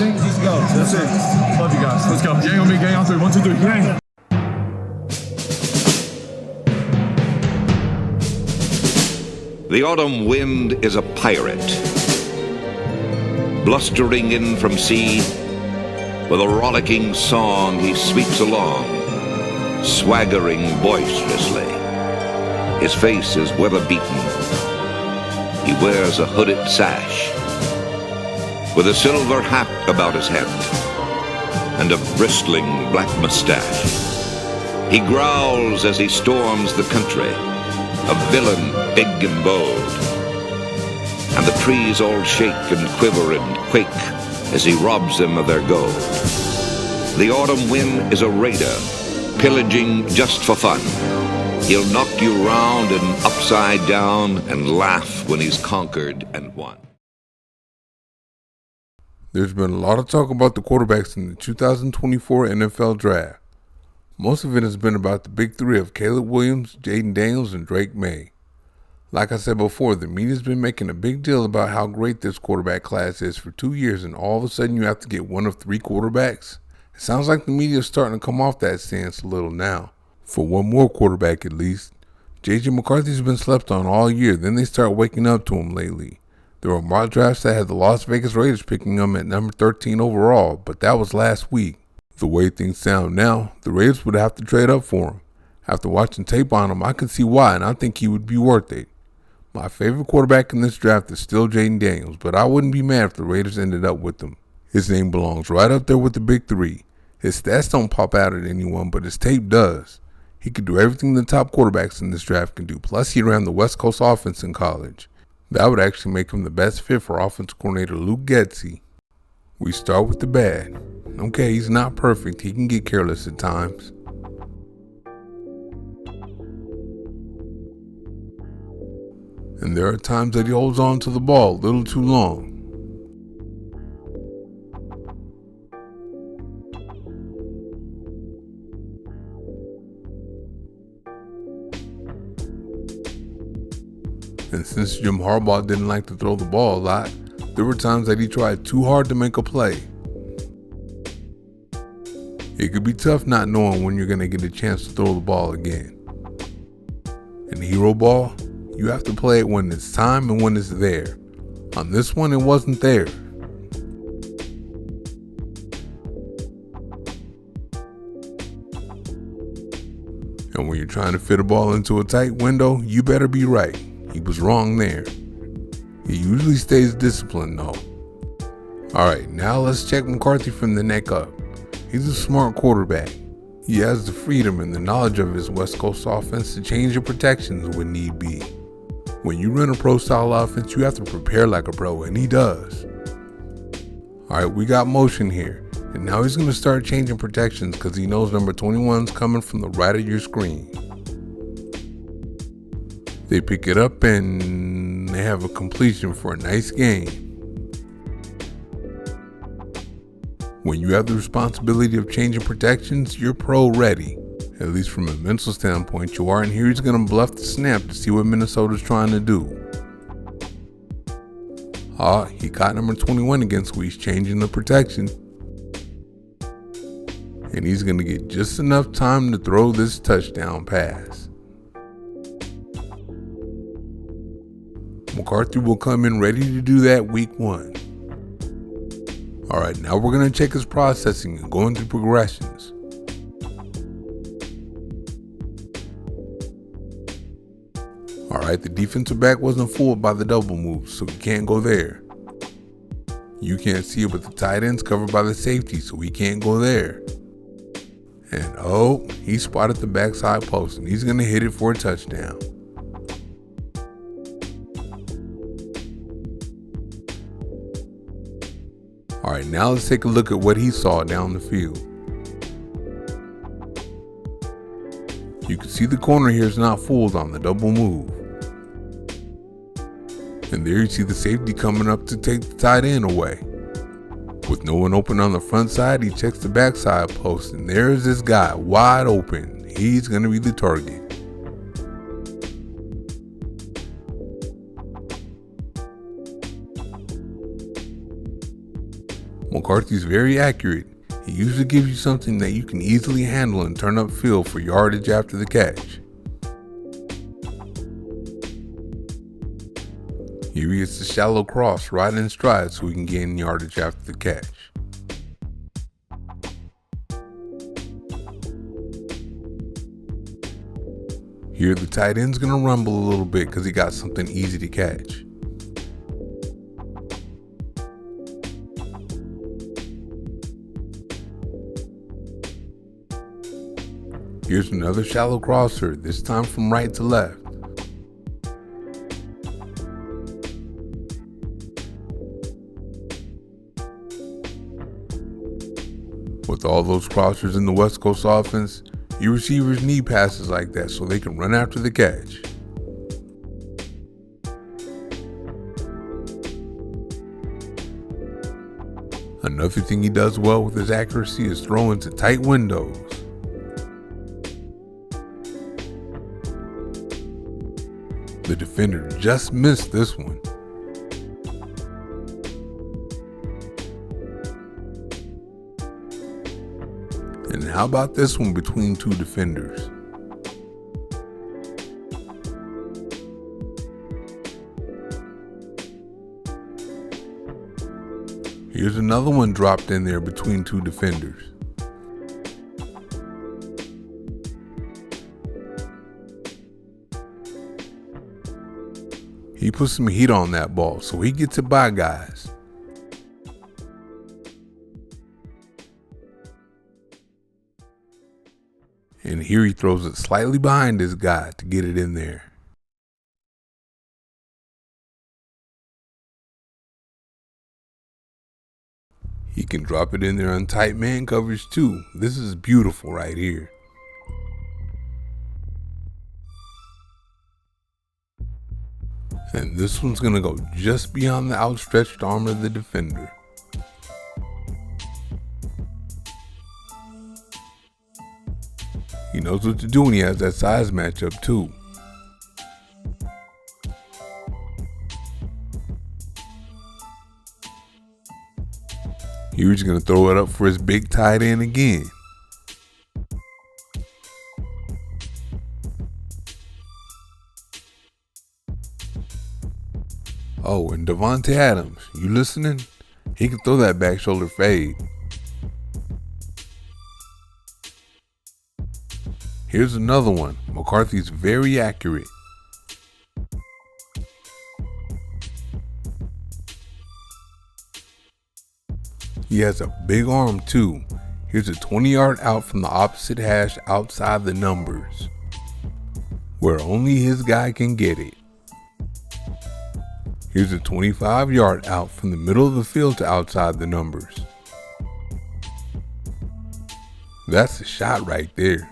think he's go. That's it. Love you guys. Let's go. Gang on me, gang on three. 1, 2, 3. Gang. The autumn wind is a pirate, blustering in from sea. With a rollicking song he sweeps along, swaggering boisterously. His face is weather-beaten. He wears a hooded sash, with a silver hat about his head, and a bristling black mustache. He growls as he storms the country, a villain big and bold. And the trees all shake and quiver and quake as he robs them of their gold. The autumn wind is a raider, pillaging just for fun. He'll knock you round and upside down and laugh when he's conquered and won. There's been a lot of talk about the quarterbacks in the 2024 NFL Draft. Most of it has been about the big three of Caleb Williams, Jaden Daniels, and Drake May. Like I said before, the media's been making a big deal about how great this quarterback class is for 2 years, and all of a sudden you have to get one of 3 quarterbacks. It sounds like the media is starting to come off that stance a little now. For one more quarterback at least. JJ McCarthy's been slept on all year, then they start waking up to him lately. There were mock drafts that had the Las Vegas Raiders picking him at number 13 overall, but that was last week. The way things sound now, the Raiders would have to trade up for him. After watching tape on him, I can see why, and I think he would be worth it. My favorite quarterback in this draft is still Jaden Daniels, but I wouldn't be mad if the Raiders ended up with him. His name belongs right up there with the big three. His stats don't pop out at anyone, but his tape does. He could do everything the top quarterbacks in this draft can do, plus he ran the West Coast offense in college. That would actually make him the best fit for offensive coordinator Luke Getsy. We start with the bad. Okay, he's not perfect. He can get careless at times. And there are times that he holds on to the ball a little too long. And since Jim Harbaugh didn't like to throw the ball a lot, there were times that he tried too hard to make a play. It could be tough not knowing when you're going to get a chance to throw the ball again. In hero ball, you have to play it when it's time and when it's there. On this one, it wasn't there. And when you're trying to fit a ball into a tight window, you better be right. He was wrong there. He usually stays disciplined though. Alright, now let's check McCarthy from the neck up. He's a smart quarterback. He has the freedom and the knowledge of his West Coast offense to change your protections when need be. When you run a pro-style offense, you have to prepare like a pro, and he does. Alright, we got motion here. And now he's going to start changing protections because he knows number 21's coming from the right of your screen. They pick it up and they have a completion for a nice gain. When you have the responsibility of changing protections, you're pro ready. At least from a mental standpoint, you are, and here he's going to bluff the snap to see what Minnesota's trying to do. He caught number 21 against who he's changing the protection. And he's going to get just enough time to throw this touchdown pass. McCarthy will come in ready to do that week 1. Alright, now we're going to check his processing and going through progressions. Alright, the defensive back wasn't fooled by the double move, so he can't go there. You can't see it, but the tight end's covered by the safety, so he can't go there. And he spotted the backside post, and he's going to hit it for a touchdown. Alright, now let's take a look at what he saw down the field. You can see the corner here is not fooled on the double move. And there you see the safety coming up to take the tight end away. With no one open on the front side, he checks the backside post, and there's this guy wide open. He's going to be the target. McCarthy's very accurate. He usually gives you something that you can easily handle and turn upfield for yardage after the catch. Here he gets the shallow cross right in stride so he can gain yardage after the catch. Here the tight end's gonna rumble a little bit because he got something easy to catch. Here's another shallow crosser, this time from right to left. With all those crossers in the West Coast offense, your receivers need passes like that so they can run after the catch. Another thing he does well with his accuracy is throw into tight windows. The defender just missed this one. And how about this one between two defenders? Here's another one dropped in there between two defenders. He put some heat on that ball, so he gets it by guys. And here he throws it slightly behind his guy to get it in there. He can drop it in there on tight man coverage too. This is beautiful right here. And this one's gonna go just beyond the outstretched arm of the defender. He knows what to do when he has that size matchup too. Here he's gonna throw it up for his big tight end again. Oh, and Davante Adams, you listening? He can throw that back shoulder fade. Here's another one. McCarthy's very accurate. He has a big arm too. Here's a 20-yard out from the opposite hash outside the numbers, where only his guy can get it. Here's a 25-yard out from the middle of the field to outside the numbers. That's a shot right there.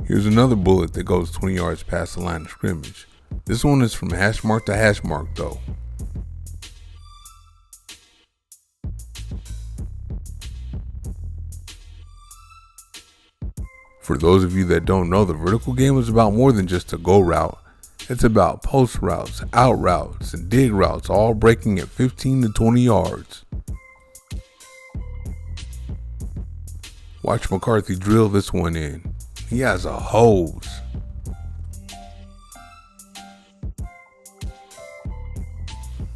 Here's another bullet that goes 20 yards past the line of scrimmage. This one is from hash mark to hash mark though. For those of you that don't know, the vertical game is about more than just a go route. It's about post routes, out routes, and dig routes, all breaking at 15 to 20 yards. Watch McCarthy drill this one in. He has a hose.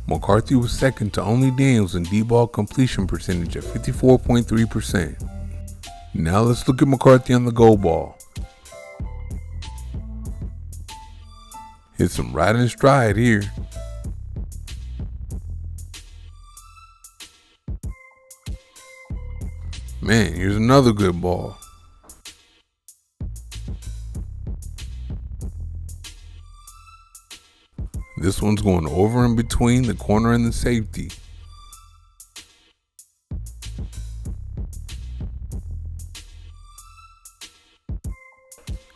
McCarthy was second to only Daniels in deep ball completion percentage at 54.3%. Now let's look at McCarthy on the go ball. Hits him right in stride here. Man, here's another good ball. This one's going over and between the corner and the safety.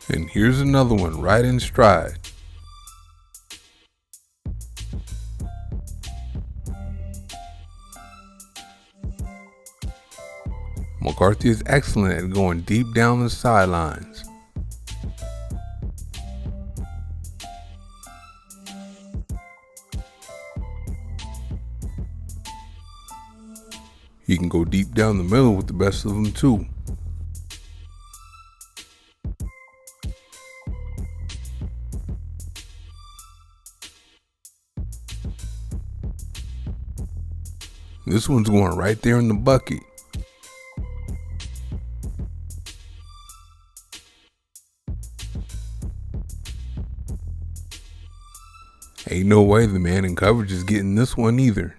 And here's another one right in stride. McCarthy is excellent at going deep down the sidelines. He can go deep down the middle with the best of them too. This one's going right there in the bucket. Ain't no way the man in coverage is getting this one either.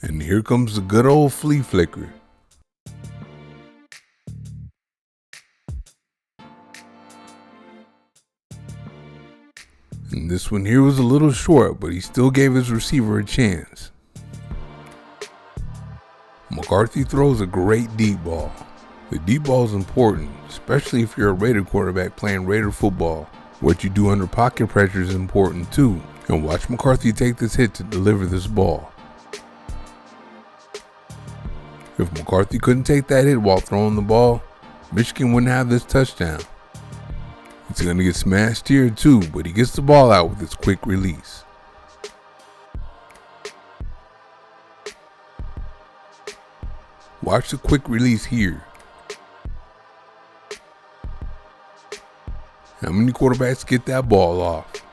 And here comes the good old flea flicker. And this one here was a little short, but he still gave his receiver a chance. McCarthy throws a great deep ball. The deep ball is important, especially if you're a Raider quarterback playing Raider football. What you do under pocket pressure is important too. And watch McCarthy take this hit to deliver this ball. If McCarthy couldn't take that hit while throwing the ball, Michigan wouldn't have this touchdown. He's going to get smashed here too, but he gets the ball out with his quick release. Watch the quick release here. How many quarterbacks get that ball off?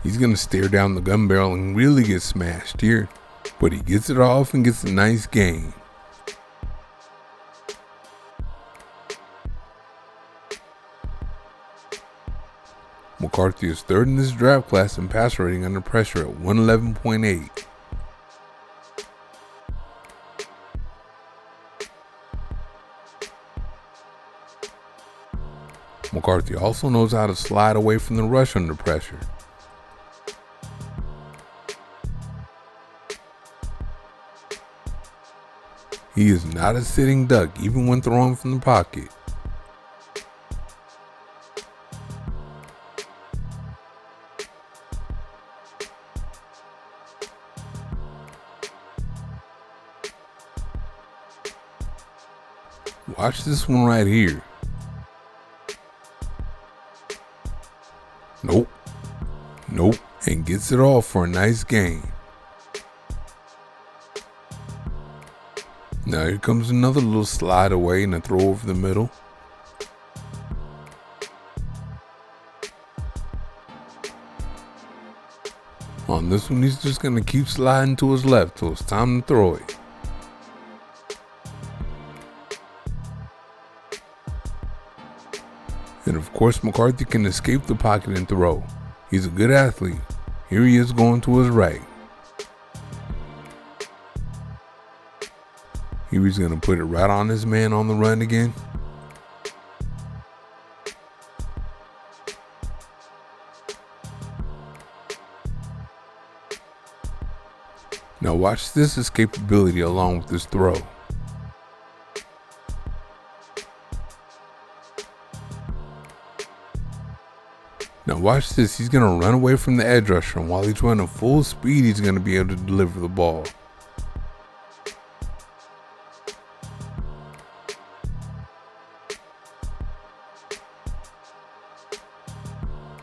He's going to stare down the gun barrel and really get smashed here, but he gets it off and gets a nice gain. McCarthy is third in this draft class in pass rating under pressure at 111.8. McCarthy also knows how to slide away from the rush under pressure. He is not a sitting duck even when throwing from the pocket. Watch this one right here. Nope, and gets it off for a nice gain. Now here comes another little slide away and a throw over the middle. On this one, he's just going to keep sliding to his left till it's time to throw it. And of course, McCarthy can escape the pocket and throw. He's a good athlete. Here he is going to his right. Here he's going to put it right on his man on the run again. Now watch this escapability along with this throw. Now watch this, he's going to run away from the edge rusher, and while he's running full speed, he's going to be able to deliver the ball.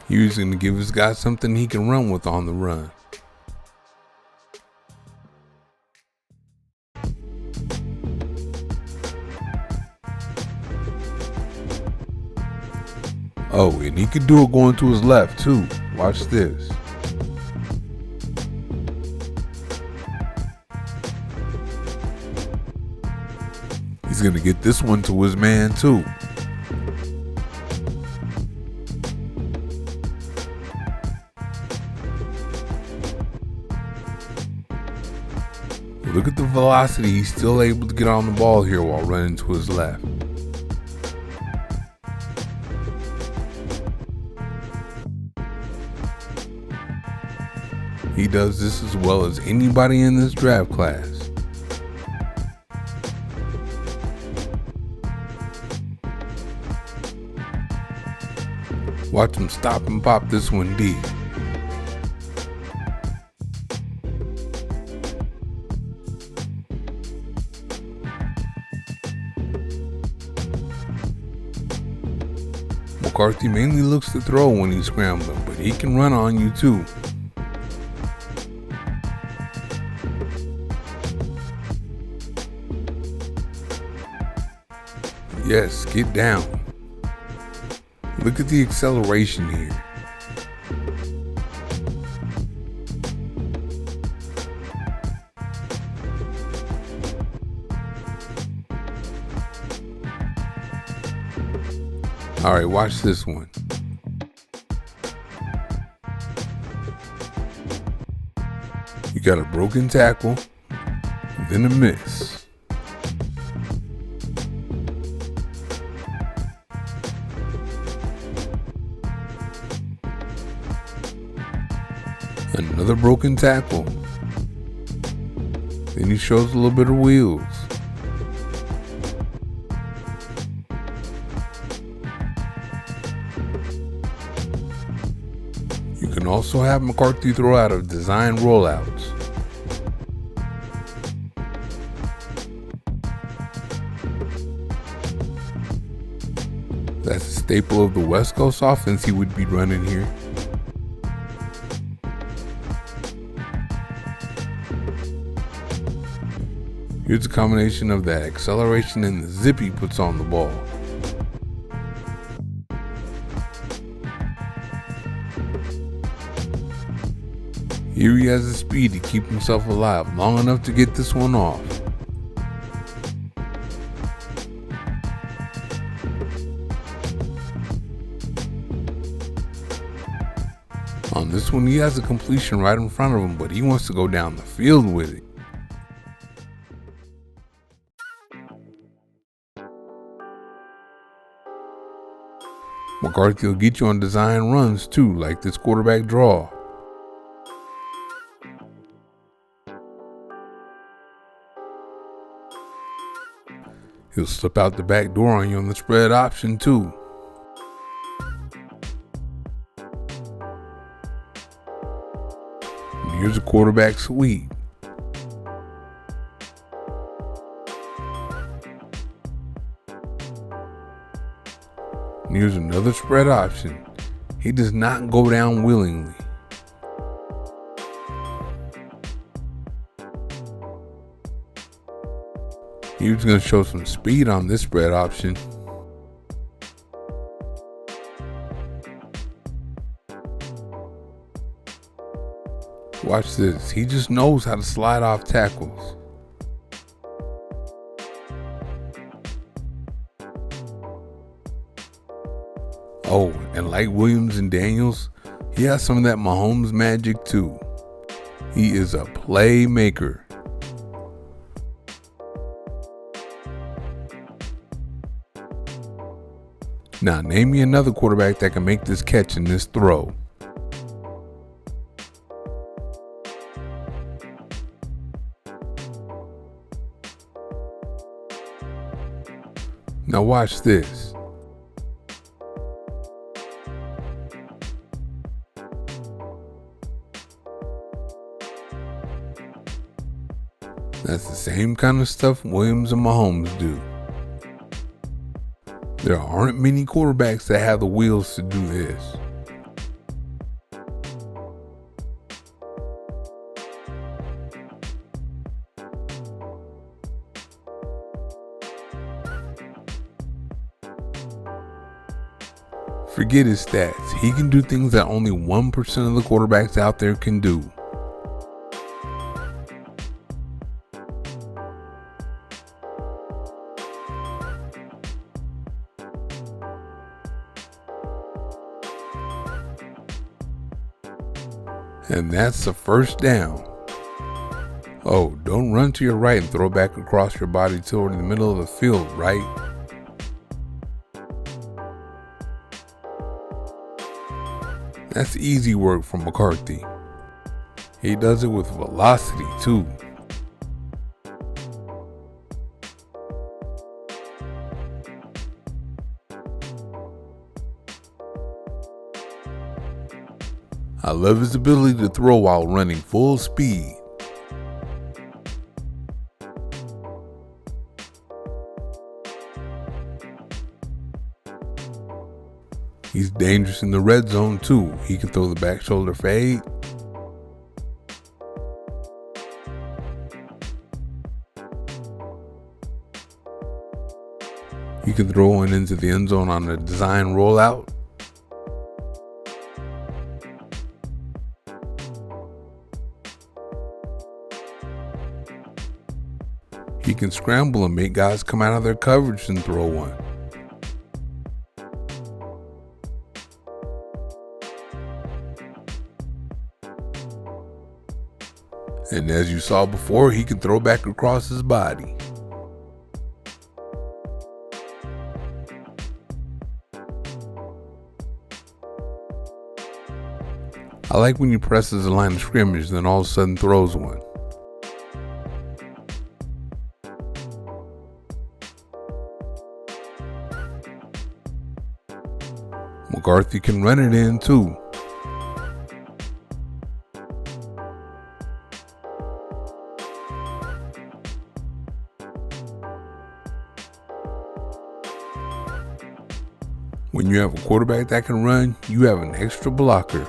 He's going to give his guy something he can run with on the run. Oh, and he could do it going to his left too. Watch this. He's going to get this one to his man too. Look at the velocity he's still able to get on the ball here while running to his left. He does this as well as anybody in this draft class. Watch him stop and pop this one deep. McCarthy mainly looks to throw when he's scrambling, but he can run on you too. Yes, get down. Look at the acceleration here. Alright, watch this one. You got a broken tackle, then a miss. Another broken tackle. Then he shows a little bit of wheels. You can also have McCarthy throw out of design rollouts. That's a staple of the West Coast offense he would be running here. Here's a combination of that acceleration and the zip he puts on the ball. Here he has the speed to keep himself alive long enough to get this one off. On this one, he has a completion right in front of him, but he wants to go down the field with it. McCarthy will get you on design runs too, like this quarterback draw. He'll slip out the back door on you on the spread option too. And here's a quarterback sweep. And here's another spread option. He does not go down willingly. He's going to show some speed on this spread option. Watch this. He just knows how to slide off tackles. Oh, and like Williams and Daniels, he has some of that Mahomes magic too. He is a playmaker. Now, name me another quarterback that can make this catch in this throw. Now watch this. That's the same kind of stuff Williams and Mahomes do. There aren't many quarterbacks that have the wheels to do this. Forget his stats. He can do things that only 1% of the quarterbacks out there can do. And that's the first down. Oh, don't run to your right and throw back across your body toward the middle of the field, right? That's easy work from McCarthy. He does it with velocity too. I love his ability to throw while running full speed. He's dangerous in the red zone too. He can throw the back shoulder fade. He can throw one into the end zone on a design rollout. He can scramble and make guys come out of their coverage and throw one. And as you saw before, he can throw back across his body. I like when he presses the line of scrimmage, then all of a sudden throws one. McCarthy can run it in too. When you have a quarterback that can run, you have an extra blocker.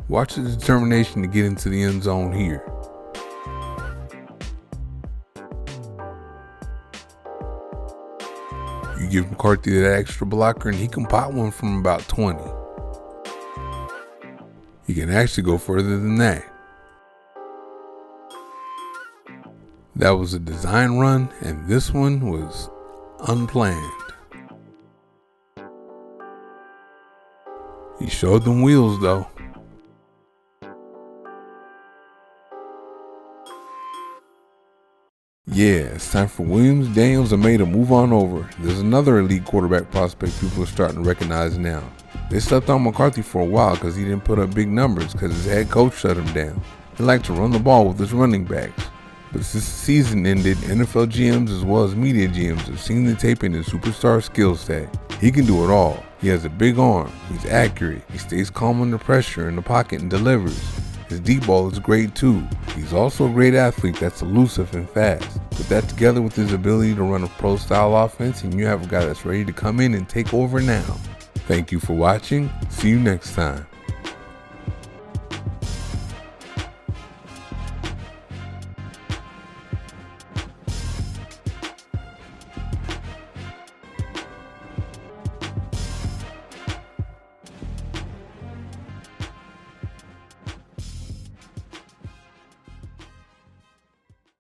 Watch his determination to get into the end zone here. You give McCarthy that extra blocker and he can pop one from about 20. He can actually go further than that. That was a design run, and this one was unplanned. He showed them wheels though. Yeah, it's time for Williams, Daniels, and May to move on over. There's another elite quarterback prospect people are starting to recognize now. They slept on McCarthy for a while because he didn't put up big numbers because his head coach shut him down. He liked to run the ball with his running backs. But since the season ended, NFL GMs as well as media GMs have seen the tape in his superstar skill set. He can do it all. He has a big arm, he's accurate, he stays calm under pressure in the pocket and delivers. His deep ball is great too. He's also a great athlete that's elusive and fast. Put that together with his ability to run a pro style offense and you have a guy that's ready to come in and take over now. Thank you for watching. See you next time.